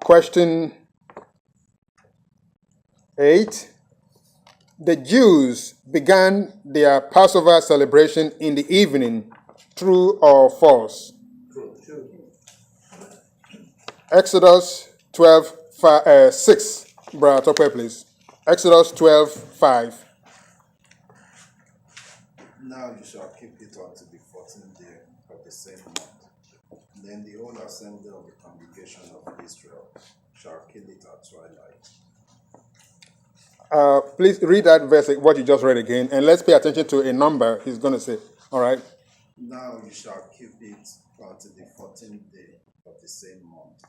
question 8. The Jews began their Passover celebration in the evening. True or false? True. Exodus 6. Brother Topper, please. Exodus 12:5. Now you shall keep it unto the 14th day of the same month. Then the whole assembly of the congregation of Israel shall kill it at twilight. Please read that verse, what you just read again, and let's pay attention to a number he's going to say. All right. Now you shall keep it unto the 14th day of the same month.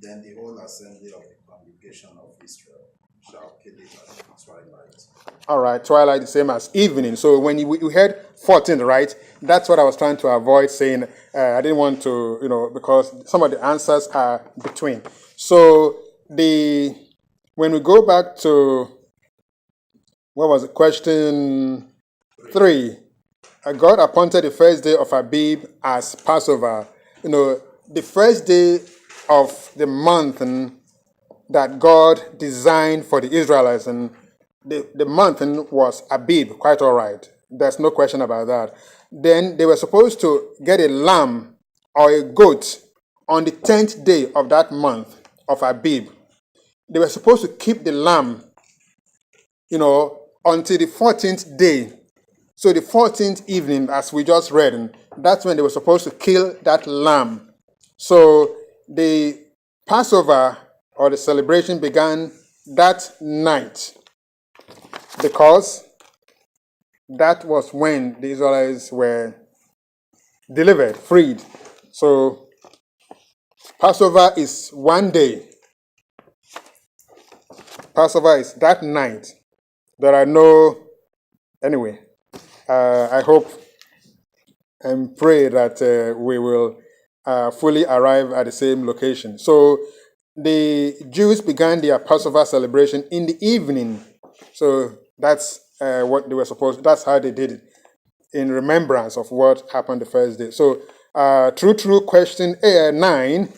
Then the whole assembly of the congregation of Israel shall kill it at twilight. All right, twilight the same as evening. So when you heard 14th, right, that's what I was trying to avoid saying. I didn't want to, because some of the answers are between. So when we go back to, what was it, question 3, God appointed the first day of Abib as Passover. The first day of the month that God designed for the Israelites, and the month was Abib, quite all right. There's no question about that. Then they were supposed to get a lamb or a goat on the 10th day of that month of Abib. They were supposed to keep the lamb, until the 14th day. So the 14th evening, as we just read, and that's when they were supposed to kill that lamb. So the Passover or the celebration began that night because that was when the Israelites were delivered, freed. So Passover is one day. Passover is that night. There are anyway, I hope and pray that we will fully arrive at the same location. So the Jews began their Passover celebration in the evening. So that's what they were supposed. That's how they did it, in remembrance of what happened the first day. So true question 9.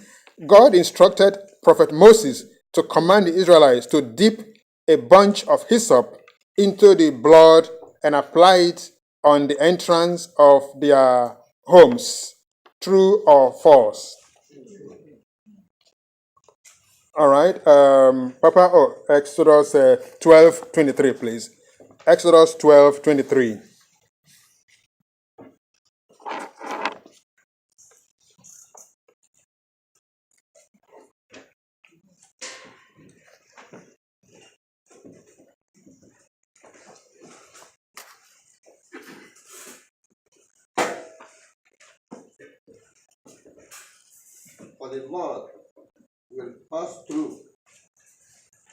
God instructed Prophet Moses to command the Israelites to dip a bunch of hyssop into the blood and apply it on the entrance of their homes. True or false? All right. Papa, Exodus 12:23, please. Exodus 12:23. For the Lord will pass through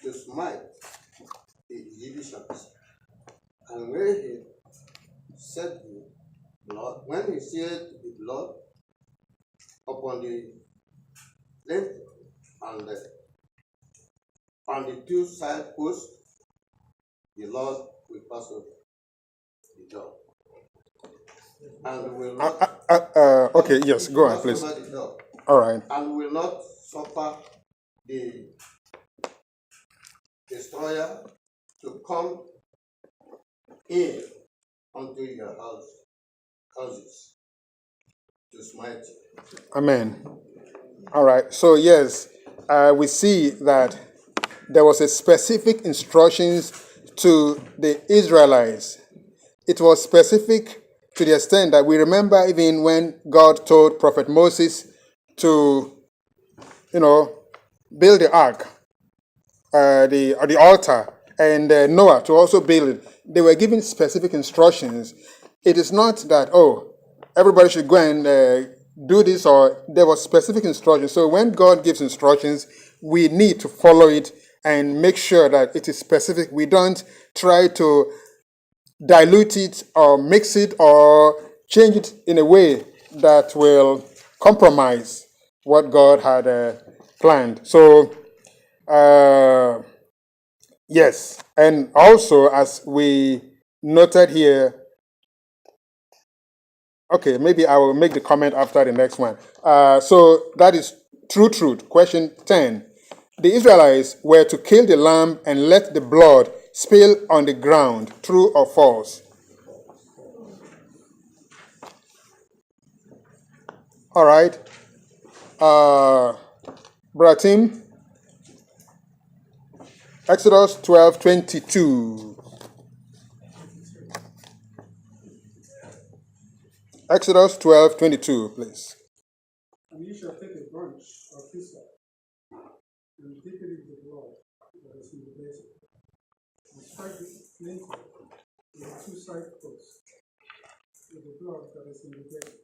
to smite the Egyptians, and when he shed the blood upon the length and on the two side posts, the Lord will pass over the door. And will not okay, yes, go on, please. All right. And will not suffer the destroyer to come in unto your houses to smite you. Amen. All right. So yes, we see that there was a specific instructions to the Israelites. It was specific to the extent that we remember even when God told Prophet Moses to, build the ark, the altar, and Noah to also build it. They were given specific instructions. It is not that, everybody should go and do this, or there was specific instructions. So when God gives instructions, we need to follow it and make sure that it is specific. We don't try to dilute it or mix it or change it in a way that will compromise what God had planned. So, yes. And also, as we noted here, okay, maybe I will make the comment after the next one. So that is true truth. Question 10. the Israelites were to kill the lamb and let the blood spill on the ground. True or false? All right. Bratim, Exodus 12:22. Exodus 12:22, please. And you shall take a branch of hyssop and dip it in the blood that is in the basin, and strike the lintel with the two side posts with the blood that is in the basin.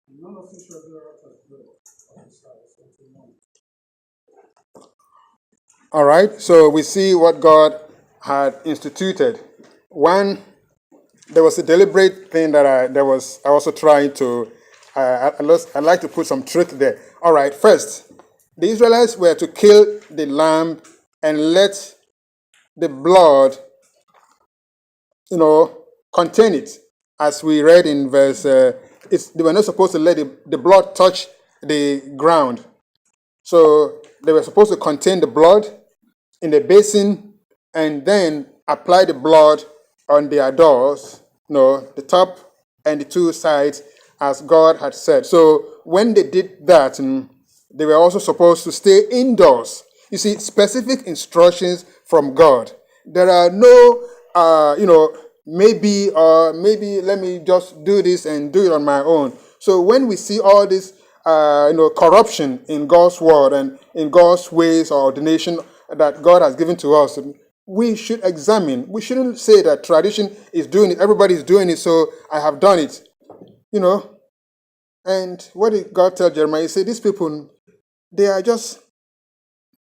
And none of you shall go out as bread of his house until morning. All right, so we see what God had instituted. One, there was a deliberate thing that I also trying to, I'd like to put some truth there. All right, first, the Israelites were to kill the lamb and let the blood, contain it. As we read in verse, they were not supposed to let the blood touch the ground. So they were supposed to contain the blood in the basin and then apply the blood on their doors, the top and the two sides, as God had said. So when they did that, they were also supposed to stay indoors. You see, specific instructions from God. There are no, maybe let me just do this and do it on my own. So when we see all this, corruption in God's word and in God's ways or ordination that God has given to us, we should examine. We shouldn't say that tradition is doing it, everybody's doing it, so I have done it. And what did God tell Jeremiah? He said, these people, they are just,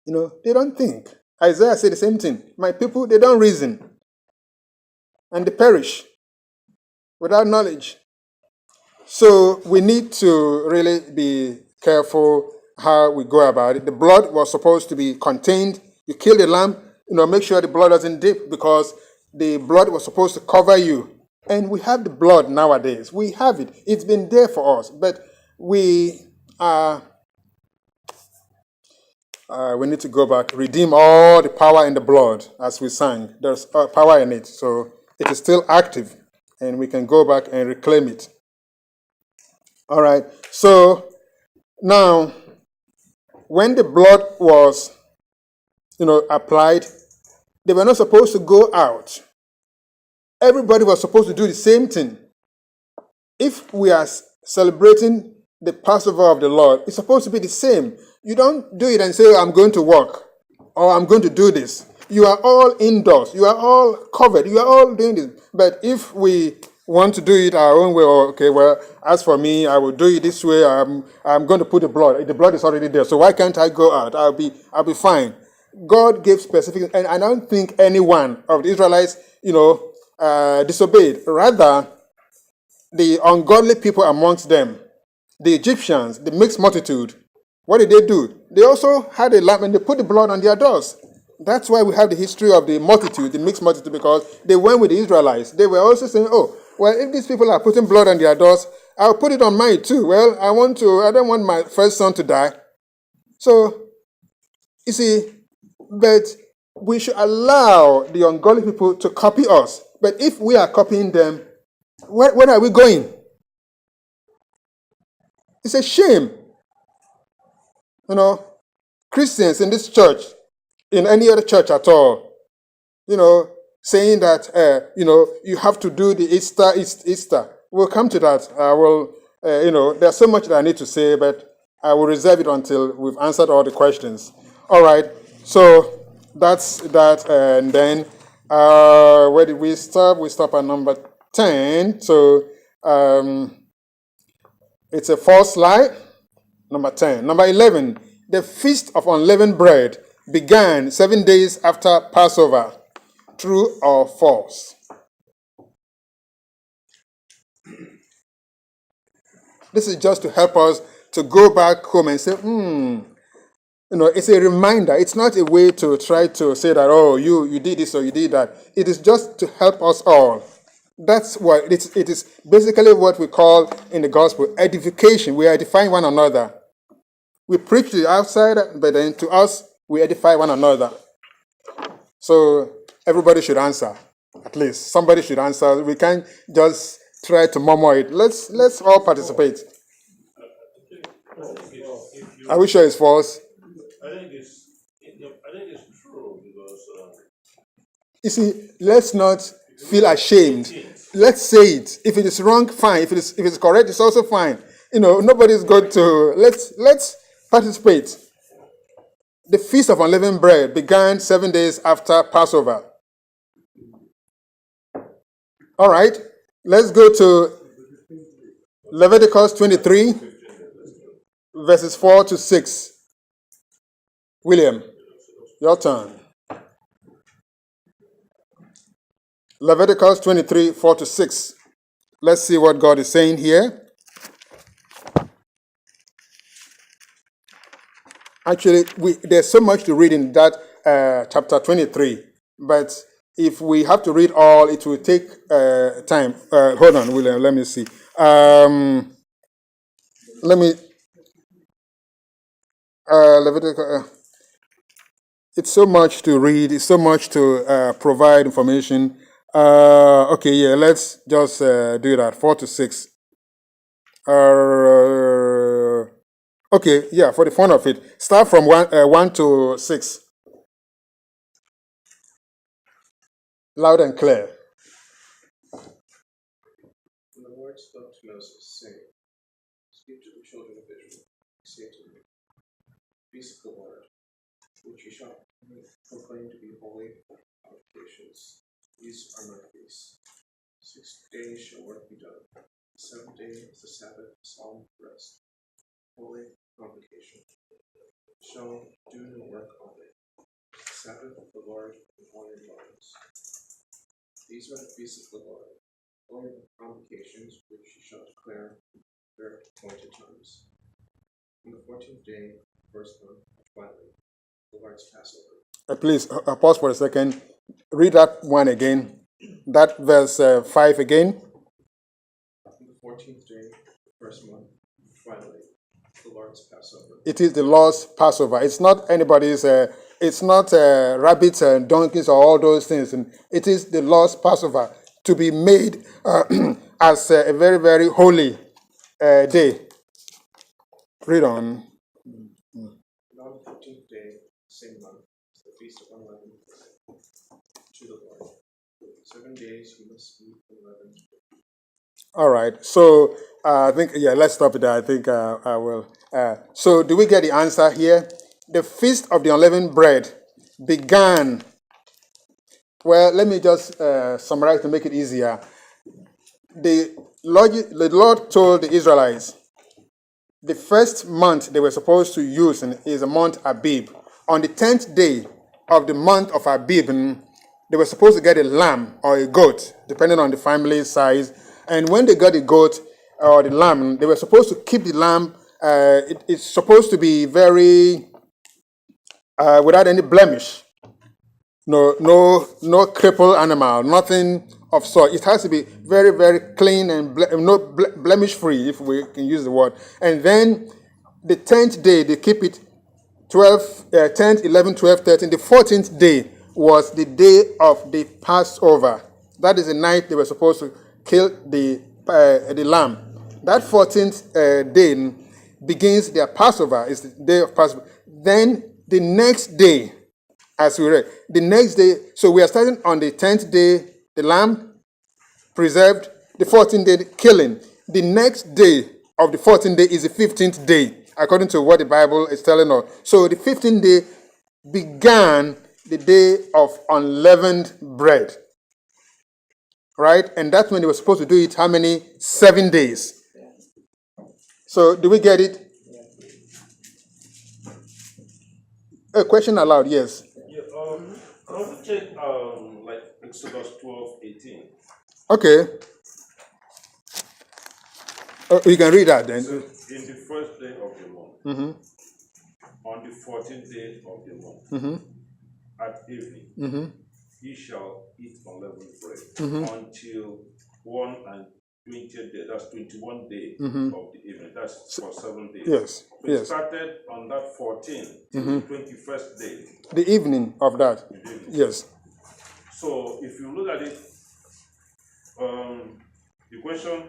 they don't think. Isaiah said the same thing. My people, they don't reason. And they perish without knowledge. So we need to really be careful how we go about it. The blood was supposed to be contained. You kill the lamb, make sure the blood doesn't dip, because the blood was supposed to cover you. And we have the blood nowadays. We have it. It's been there for us. But we need to go back, redeem all the power in the blood, as we sang. There's power in it. So it is still active, and we can go back and reclaim it. All right. So now, when the blood was, applied, they were not supposed to go out. Everybody was supposed to do the same thing. If we are celebrating the Passover of the Lord, it's supposed to be the same. You don't do it and say, I'm going to work, or I'm going to do this. You are all indoors. You are all covered. You are all doing this. But if we want to do it our own way, or, okay, well, as for me, I will do it this way. I'm going to put the blood. The blood is already there. So why can't I go out? I'll be fine. God gave specific, and I don't think any one of the Israelites, disobeyed. Rather, the ungodly people amongst them, the Egyptians, the mixed multitude, what did they do? They also had a lamb and they put the blood on their doors. That's why we have the history of the multitude, the mixed multitude, because they went with the Israelites. They were also saying, oh, well, if these people are putting blood on their doors, I'll put it on mine too. Well, I don't want my first son to die. So, you see, but we should allow the ungodly people to copy us. But if we are copying them, where are we going? It's a shame. Christians in this church, in any other church at all, saying that, you have to do the Easter. We'll come to that. I will, there's so much that I need to say, but I will reserve it until we've answered all the questions. All right. So that's that. And then, where did we stop? We stop at number 10. So, it's a false slide. Number 10. Number 11. The Feast of Unleavened Bread began 7 days after Passover. True or false? This is just to help us to go back home and say, it's a reminder. It's not a way to try to say that, oh, you did this or you did that. It is just to help us all. That's what it is basically what we call in the gospel edification. We edifying one another. We preach to the outside, but then to us, we edify one another. So everybody should answer. At least somebody should answer. We can't just try to murmur it. Let's all participate. Are we sure it's false? I think it's true because You see, let's not feel ashamed. Let's say it. If it is wrong, fine. If it's correct, it's also fine. Nobody's going to. Let's participate. The Feast of Unleavened Bread began 7 days after Passover. All right, let's go to Leviticus 23, verses 4 to 6. William, your turn. Leviticus 23, 4 to 6. Let's see what God is saying here. Actually, there's so much to read in that chapter 23, but if we have to read all, it will take time. Hold on, William, let me see. Leviticus. It's so much to read. It's so much to provide information. Okay, yeah, let's just do that. 4 to 6. Okay, yeah, for the fun of it. Start from 1 to 6. Loud and clear. And the Lord spoke to Moses, saying, Speak to the children of Israel, say to them, Feast of the Lord, which you shall proclaim to be holy convocations. These are my feasts. 6 days shall work be done. The 7th day is the Sabbath, solemn rest, holy convocation. Shall do no work on it. The Sabbath of the Lord in all your dwellings. These are the feasts of the Lord, holy convocations which you shall declare their appointed times. On the 14th day, first month, twilight, the Lord's Passover. Please pause for a second. Read that one again. That verse 5 again. On the 14th day, first month, twilight, the Lord's Passover. It is the Lord's Passover. It's not anybody's. It's not rabbits and donkeys or all those things. And it is the Lord's Passover to be made as a very, very holy day. Read on. And on the 15th day, same month, is the feast of unleavened bread to the Lord. 7 days you must eat unleavened bread. All right. So I think, yeah, let's stop it there. I think I will. So do we get the answer here? The Feast of the Unleavened Bread began. Well, let me just summarize to make it easier. The Lord told the Israelites the first month they were supposed to use is a month Abib. On the 10th day of the month of Abib, they were supposed to get a lamb or a goat, depending on the family size. And when they got the goat or the lamb, they were supposed to keep the lamb. It's supposed to be very without any blemish. No crippled animal, nothing of sort. It has to be very, very clean and blemish free, if we can use the word. And then the 10th day, they keep it 10th, 11th, 12th, 13th. The 14th day was the day of the Passover. That is the night they were supposed to kill the lamb. That 14th day begins their Passover. It's the day of Passover. Then the next day, as we read, the next day, so we are starting on the 10th day, the lamb preserved, the 14th day, the killing. The next day of the 14th day is the 15th day, according to what the Bible is telling us. So the 15th day began the day of unleavened bread. Right? And that's when they were supposed to do it, how many? 7 days. So do we get it? A question aloud, yes. yeah. I want to check like Exodus 12:18. Okay. You can read that then. So in the first day of the month, on the 14th day of the month, at evening, ye shall eat unleavened bread until 1 and 20th day, that's 21 day of the evening. That's for 7 days. Yes, So it yes. started on that 14th to the 21st day. The evening of that. evening. Yes. So if you look at it, the question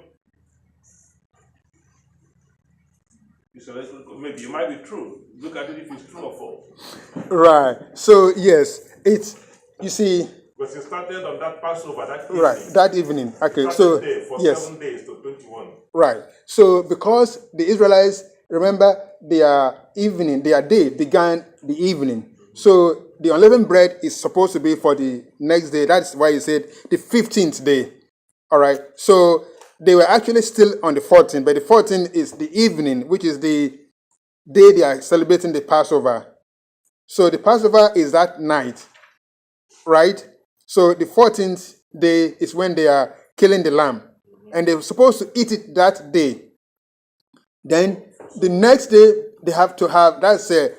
is a little, maybe it might be true. Look at it if it's true or false. Right. So yes, it's, you see, Because it started on that Passover, that evening. right, that evening. Okay, so There for yes, 7 days to 21. right. So because the Israelites, remember, their evening, their day began the evening. So the unleavened bread is supposed to be for the next day. That's why he said the 15th day. All right. So they were actually still on the 14th, but the 14th is the evening, which is the day they are celebrating the Passover. So the Passover is that night, right? So the 14th day is when they are killing the lamb, and they're supposed to eat it that day. Then the next day they have to have, that's a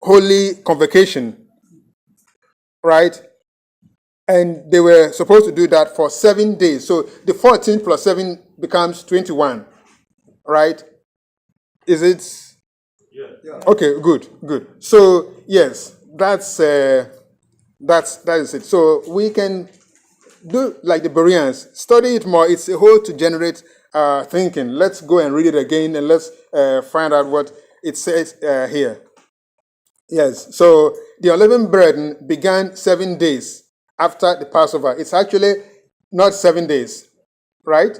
holy convocation, right? And they were supposed to do that for 7 days. So the 14th plus 7 becomes 21, right? Is it? Yeah. Okay, good. So yes, that is it. So we can do like the Bereans, study it more. It's a whole to generate thinking. Let's go and read it again and let's find out what it says here. Yes, so the unleavened bread began 7 days after the Passover. It's actually not 7 days, right?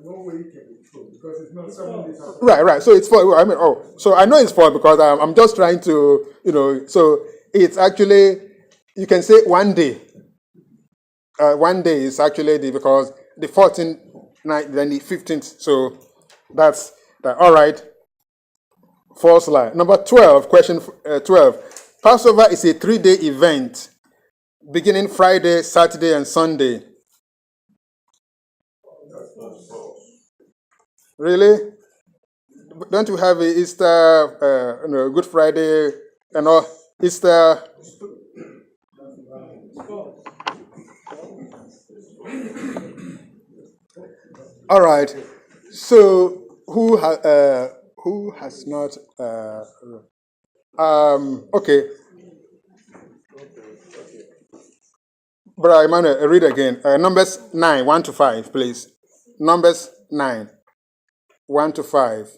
No way it can be true because it's not 7 days after. Right. So it's for, I mean, so I know it's for because I'm just trying to, so it's actually, you can say 1 day. 1 day is actually because the 14th night, then the 15th. So that's that. All right. False lie. Number 12, question 12. Passover is a 3-day event beginning Friday, Saturday, and Sunday. Really? Don't you have a Easter, Good Friday, and all Easter? All right. So who has not? Okay. Brother Emmanuel, read again. Numbers 9, 1 to 5, please. Numbers 9, 1 to 5.